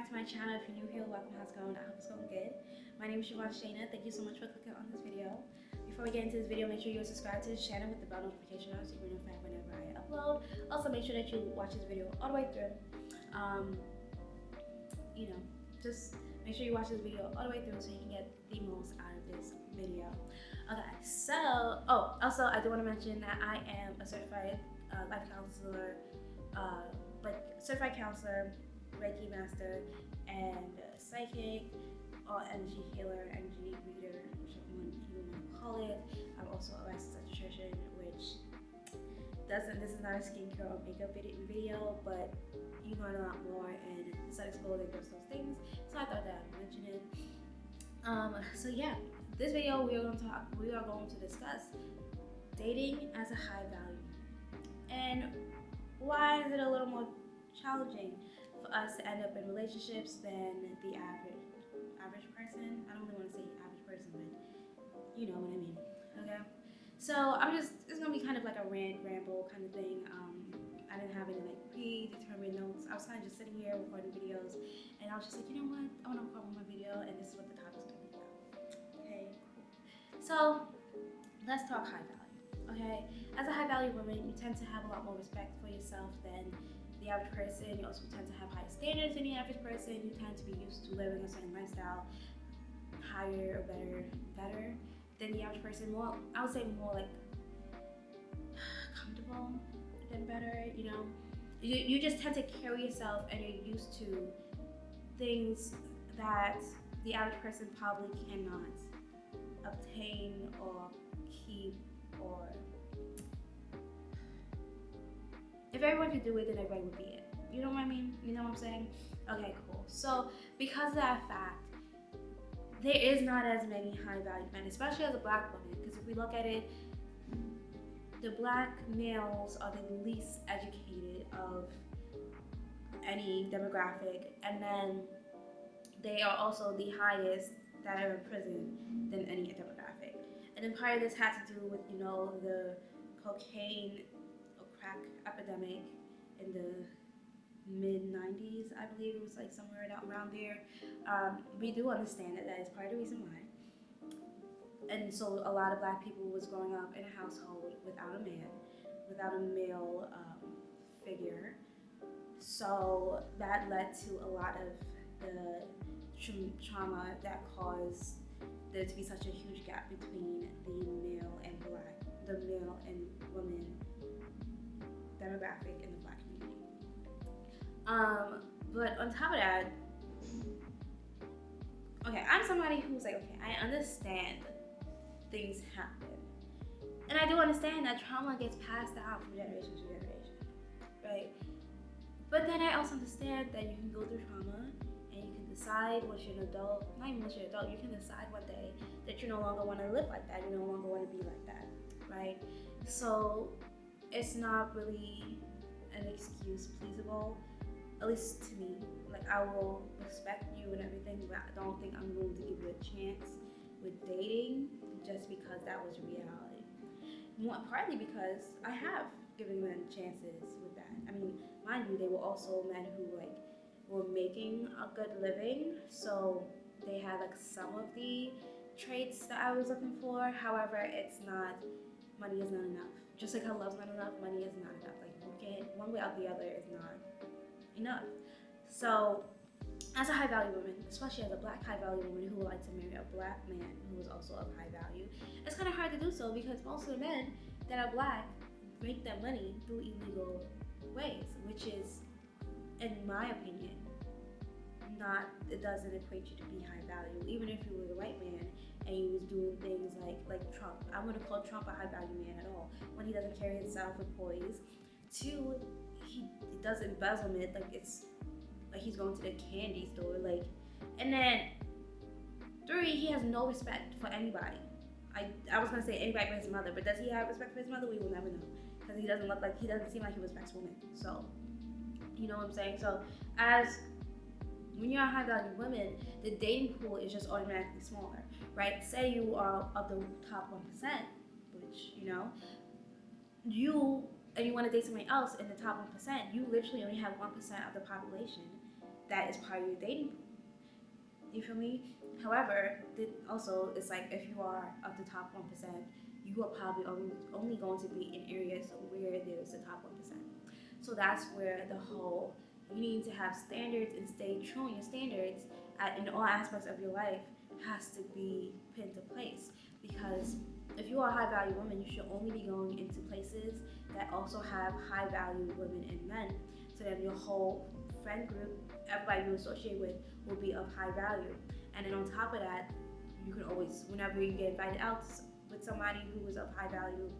back to my channel. If you're new here, welcome. How's it going? I hope it's going good. My name is Shana. Thank you so much for clicking on this video. Before we get into this video, make sure you subscribe to this channel with the bell notification on so you're notified whenever I upload. Also, make sure that you watch this video all the way through. Just make sure you watch this video all the way through so you can get the most out of this video. Okay, so, also I do want to mention that I am a certified life counselor, certified counselor, Reiki master, and psychic, or energy healer, energy reader, whichever one you want to call it. I'm also a licensed esthetician, which this is not a skincare or makeup video, but you learn a lot more in aesthetic school than just those things. So I thought that I'd mention it. So yeah, this video we are going to discuss dating as a high value, and why is it a little more challenging for us to end up in relationships than the average person. I don't really want to say average person, but you know what I mean. Okay, so it's gonna be kind of like a ramble kind of thing. I didn't have any like predetermined notes. I was kind of just sitting here recording videos, and I was just like, you know what, I want to record my video, and this is what the topic's gonna be about. Okay, cool. So let's talk high value. Okay, as a high value woman, you tend to have a lot more respect for yourself than the average person. You also tend to have higher standards than the average person. You tend to be used to living a certain lifestyle, higher or better than the average person. More, I would say more like comfortable than better. You know, you just tend to carry yourself, and you're used to things that the average person probably cannot obtain or keep, or if everyone could do it, then everybody would be it. You know what I mean? You know what I'm saying? Okay, cool. So because of that fact, there is not as many high value men, especially as a black woman, because if we look at it, the black males are the least educated of any demographic, and then they are also the highest that are in prison than any demographic. And then part of this had to do with, you know, the cocaine or crack epidemic in the mid-90s, I believe it was like somewhere around there. We do understand that is part of the reason why. And so a lot of black people was growing up in a household without a man, without a male figure. So that led to a lot of the trauma that caused there to be such a huge gap between the male and woman demographic in the black community. But on top of that, okay, I'm somebody who's like, okay, I understand things happen, and I do understand that trauma gets passed down from generation to generation, right? But then I also understand that you can go through trauma, and you can decide once you're an adult, not even once you're an adult, you can decide one day that you no longer want to live like that, you no longer want to be like that, right? So it's not really an excuse pleasable, at least to me. Like, I will respect you and everything, but I don't think I'm going to give you a chance with dating just because that was reality. Partly because I have given them chances with that. I mean, mind you, they were also men who were making a good living, so they had like some of the traits that I was looking for. However, money is not enough. Just like how love's not enough, money is not enough. Like, you can't, one without the other is not enough. So as a high value woman, especially as a black high value woman who would like to marry a black man who is also of high value, it's kind of hard to do so because most of the men that are black make their money through illegal ways, which is, in my opinion, it doesn't equate you to be high value. Even if you were a white man and you was doing things like Trump, I wouldn't call Trump a high value man at all. When he doesn't carry himself with poise. 2, he does embezzlement, like it's like he's going to the candy store, like. And then 3, he has no respect for anybody. I was gonna say anybody but his mother, but does he have respect for his mother? We will never know, because he doesn't seem like he respects women. So, you know what I'm saying? So when you're a high value woman, the dating pool is just automatically smaller, right? Say you are of the top 1%, which, you know, you want to date somebody else in the top 1%, you literally only have 1% of the population that is part of your dating pool. You feel me? However, also it's like if you are of the top 1%, you are probably only going to be in areas where there's the top 1%. So that's where the whole you need to have standards and stay true in your standards in all aspects of your life has to be put into place. Because if you are a high value woman, you should only be going into places that also have high value women and men. So then your whole friend group, everybody you associate with, will be of high value. And then on top of that, you can always, whenever you get invited out with somebody who is of high value,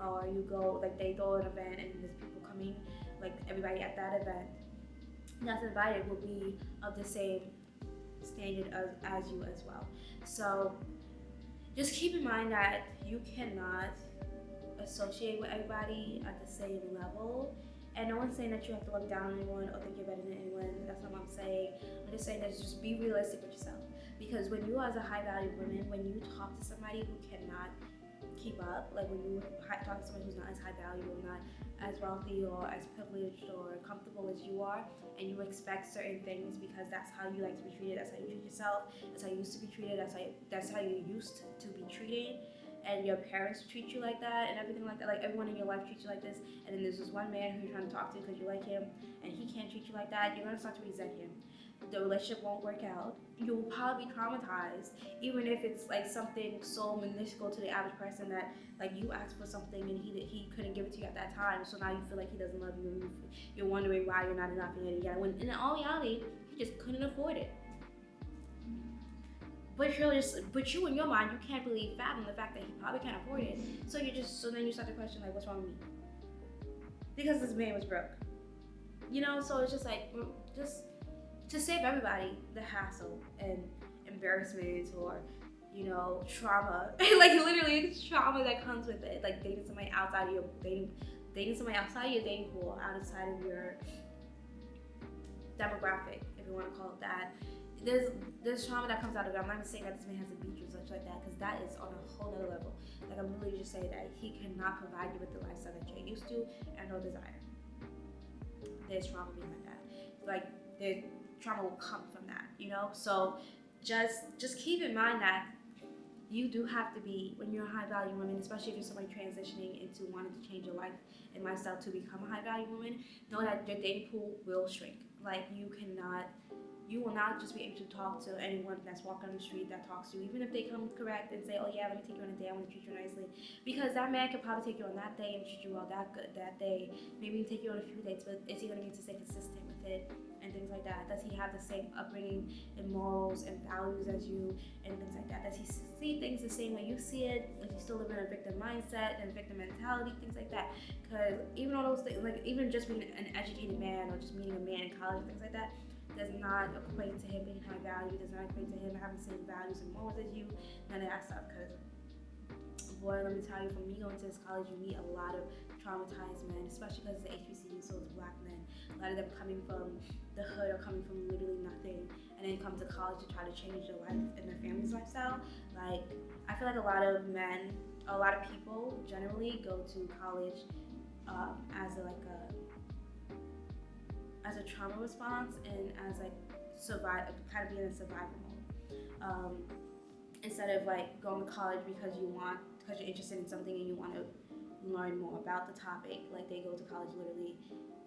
or you go, like they throw an event and there's people coming, like everybody at that event that's invited will be of the same standard as you as well. So just keep in mind that you cannot associate with everybody at the same level. And no one's saying that you have to look down on anyone or think you're better than anyone. That's not what I'm saying. I'm just saying that just be realistic with yourself. Because when you as a high value woman, when you talk to somebody who cannot keep up, like when you talk to somebody who's not as high value or not as wealthy or as privileged or comfortable as you are, and you expect certain things because that's how you like to be treated, that's how you treat yourself, that's how you used to be treated, that's how you used to be treated, and your parents treat you like that and everything like that, like everyone in your life treats you like this, and then there's this one man who you're trying to talk to because you like him and he can't treat you like that, you're going to start to resent him. The relationship won't work out. You'll probably be traumatized, even if it's like something so minuscule to the average person that like you asked for something and he couldn't give it to you at that time. So now you feel like he doesn't love you and you're wondering why you're not enough and yada yada. When in all reality, he just couldn't afford it. But you in your mind, you can't really fathom the fact that he probably can't afford it. So then you start to question like, what's wrong with me? Because this man was broke. You know, so it's just like to save everybody the hassle and embarrassment or, you know, trauma. Like literally it's trauma that comes with it. Like dating somebody outside of your dating somebody outside of your dating pool, outside of your demographic, if you want to call it that. There's trauma that comes out of it. I'm not even saying that this man has a beach or such like that, because that is on a whole other level. Like I'm literally just saying that he cannot provide you with the lifestyle that you're used to and no desire. There's trauma behind that. Like trauma will come from that, you know? So just keep in mind that you do have to be, when you're a high value woman, especially if you're somebody transitioning into wanting to change your life and lifestyle to become a high value woman, know that your dating pool will shrink. Like you will not just be able to talk to anyone that's walking on the street that talks to you, even if they come correct and say, oh yeah, let me take you on a day, I want to treat you nicely. Because that man could probably take you on that day and treat you well that good that day. Maybe take you on a few dates, but is he going to be able to stay consistent with it and things like that? Does he have the same upbringing and morals and values as you and things like that? Does he see things the same way you see it? Is he still living in a victim mindset and victim mentality, things like that? Because even all those things, like even just being an educated man or just meeting a man in college and things like that, does not equate to him being high value, does not equate to him having the same values and morals as you, none of that stuff. Because boy, let me tell you, from me going to this college, you meet a lot of traumatized men, especially because it's the HBCU, so it's black men. A lot of them coming from the hood or coming from literally nothing, and then come to college to try to change their life and their family's lifestyle. Like, I feel like a lot of people generally go to college as a trauma response and as like kind of being in survival mode, instead of like going to college because you're interested in something and you want to learn more about the topic. Like they go to college literally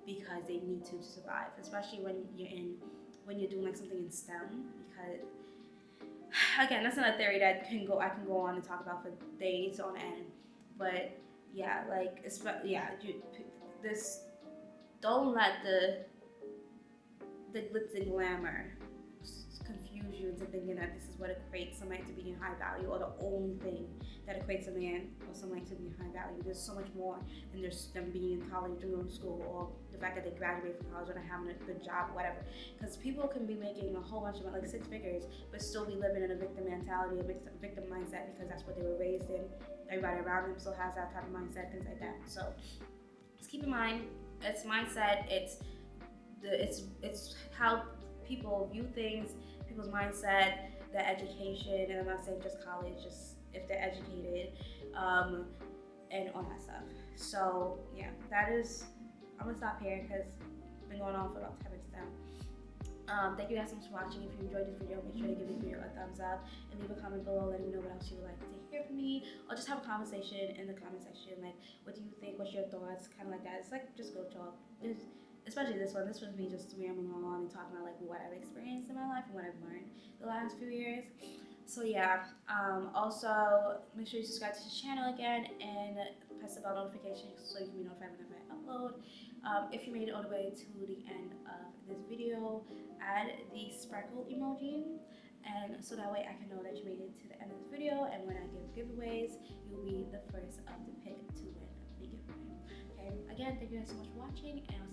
because they need to survive, especially when you're doing like something in STEM. Because again, that's not a theory that I can go on and talk about for days on end. But yeah, like don't let the glitz and glamour confuse you into thinking that this is what equates somebody to be in high value, or the only thing that equates a man or somebody to be in high value. There's so much more than them being in college or going to school, or the fact that they graduate from college or not having a good job or whatever. Because people can be making a whole bunch of like 6 figures but still be living in a victim mentality, a victim mindset, because that's what they were raised in. Everybody around them still has that type of mindset, things like that. So just keep in mind, it's mindset, it's how people view things, people's mindset, their education, and I'm not saying just college, just if they're educated, and all that stuff. So yeah, I'm gonna stop here because it's been going on for about 10 minutes Thank you guys so much for watching. If you enjoyed this video, make sure to give this video a thumbs up and leave a comment below letting me know what else you would like to hear from me, or just have a conversation in the comment section. Like, what do you think? What's your thoughts? Kind of like that. It's like just go talk. Especially this one. This was me just rambling on and talking about like what I've experienced in my life and what I've learned the last few years. So yeah. Also, make sure you subscribe to the channel again and press the bell notification so you can be notified whenever I upload. If you made it all the way to the end of this video, add the sparkle emoji, and so that way I can know that you made it to the end of this video, and when I give giveaways, you'll be the first of the pick to win the giveaway. Okay, again, thank you guys so much for watching, and I'll see you